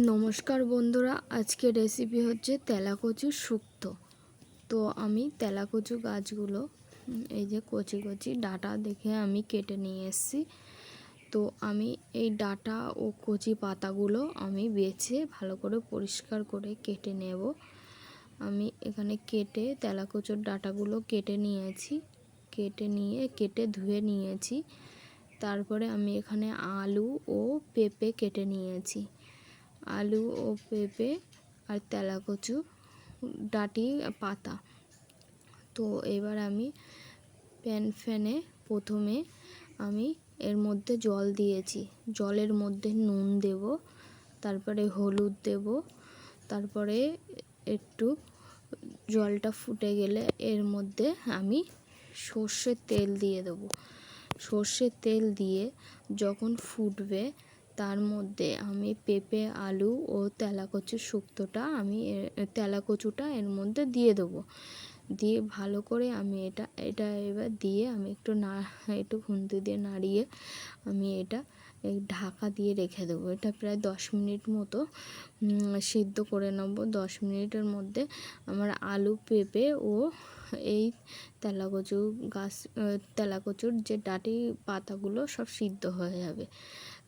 নমস্কার বন্ধুরা, আজকে রেসিপি হচ্ছে তেলাকচুর শুক্তো। তো আমি তেলাকচু গাছগুলো এই যে কচি কচি ডাঁটা দেখে আমি কেটে নিয়ে এসেছি। তো আমি এই ডাঁটা ও কচি পাতাগুলো আমি বেছে ভালো করে পরিষ্কার করে কেটে নেব। আমি এখানে কেটে তেলাকচুর ডাঁটাগুলো কেটে নিয়েছি, কেটে ধুয়ে নিয়েছি। তারপরে আমি এখানে আলু ও পেঁপে কেটে নিয়েছি। আলু ও পেঁপে আর তেলাকচু ডাঁটি পাতা। তো এবার আমি প্যানে প্রথমে আমি এর মধ্যে জল দিয়েছি, জলের মধ্যে নুন দেব, তারপরে হলুদ দেব, তারপরে একটু জলটা ফুটে গেলে এর মধ্যে আমি সর্ষের তেল দিয়ে দেবো। সর্ষের তেল দিয়ে যখন ফুটবে তার মধ্যে আমি পেঁপে, আলু ও তেলাকচুর শুক্তোটা তেলাকচুটা এর মধ্যে দিয়ে দেবো। দিয়ে ভালো করে আমি এটা এবার দিয়ে আমি একটু খুন্তি দিয়ে নাড়িয়ে আমি এটা ঢাকা দিয়ে রেখে দেবো। এটা প্রায় 10 মিনিট মতো সিদ্ধ করে নেব। 10 মিনিটের মধ্যে আমার আলু, পেঁপে ও এই তেলাকচুর যে ডাঁটি পাতাগুলো সব সিদ্ধ হয়ে যাবে।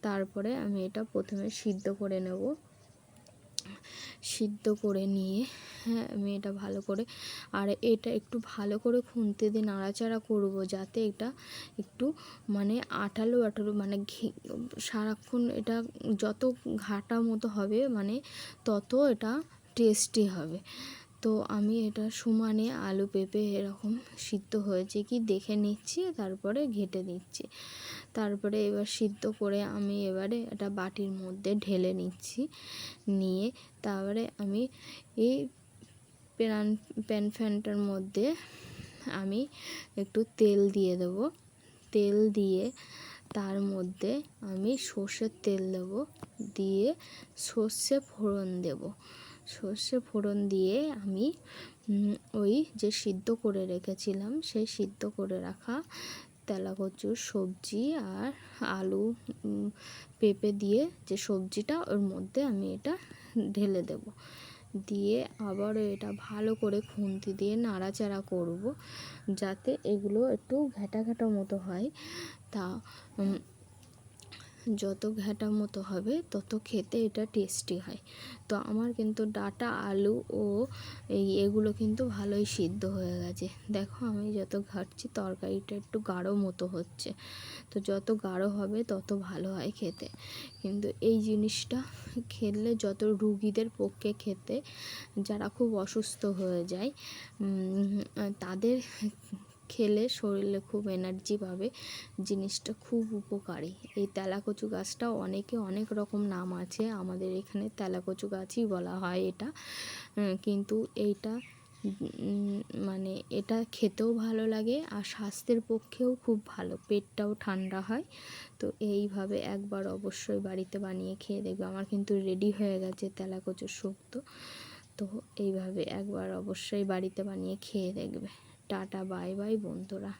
তারপরে আমি এটা প্রথমে সিদ্ধ করে নেব। সিদ্ধ করে নিয়ে আমি এটা ভালো করে এটা একটু ভালো করে খুন্তি দিয়ে নাড়াচাড়া করব, যাতে এটা একটু আঠালো সারাক্ষণ এটা যত ঘাটা মতো হবে তত এটা টেস্টি হবে। তো আমি এটা সমানে আলু পেঁপে এরকম সিদ্ধ হয়েছে কি দেখে নিচ্ছি, তারপরে ঘেঁটে দিচ্ছি। তারপরে এবার সিদ্ধ করে আমি এবারে এটা বাটির মধ্যে ঢেলে নিচ্ছি। নিয়ে তারপরে আমি এই প্যানটার মধ্যে আমি একটু তেল দিয়ে দেবো। তেল দিয়ে তার মধ্যে আমি সর্ষের তেল দেব, দিয়ে সর্ষে ফোড়ন দেব। সর্ষে ফোড়ন দিয়ে আমি ওই যে সিদ্ধ করে রেখেছিলাম সেই সিদ্ধ করে রাখা তেলাকচুর সবজি আর আলু পেঁপে দিয়ে যে সবজিটা ওর মধ্যে আমি এটা ঢেলে দেব। দিয়ে আবারও এটা ভালো করে খুন্তি দিয়ে নাড়াচাড়া করব, যাতে এগুলো একটু ঘেঁটা ঘেঁটা মতো হয়। তা যত ঘেঁটা মতো হবে তত খেতে এটা টেস্টি হয়। তো আমার কিন্তু ডাঁটা, আলু ও এগুলো কিন্তু ভালোই সিদ্ধ হয়ে গেছে। দেখো আমি যত ঘাঁটছি তরকারিটা একটু গাঢ় মতো হচ্ছে। তো যত গাঢ় হবে তত ভালো হয় খেতে। কিন্তু এই জিনিসটা খেলে যত রুগীদের পক্ষে খেতে, যারা খুব অসুস্থ হয়ে যায় তাদের খেলে শরীরে খুব এনার্জি পাবে। জিনিসটা খুব উপকারী। এই তেলাকচু গাছটা অনেক রকম নাম আছে, আমাদের এখানে তেলাকচু গাছই বলা হয় এটা। কিন্তু এইটা এটা খেতেও ভালো লাগে আর স্বাস্থ্যের পক্ষেও খুব ভালো, পেটটাও ঠান্ডা হয়। তো এইভাবে একবার অবশ্যই বাড়িতে বানিয়ে খেয়ে দেখবে। আমার কিন্তু রেডি হয়ে গেছে তেলাকচুর শুক্তো। তো এইভাবে একবার অবশ্যই বাড়িতে বানিয়ে খেয়ে দেখবে। টাটা, বাই বাই বন্ধুরা।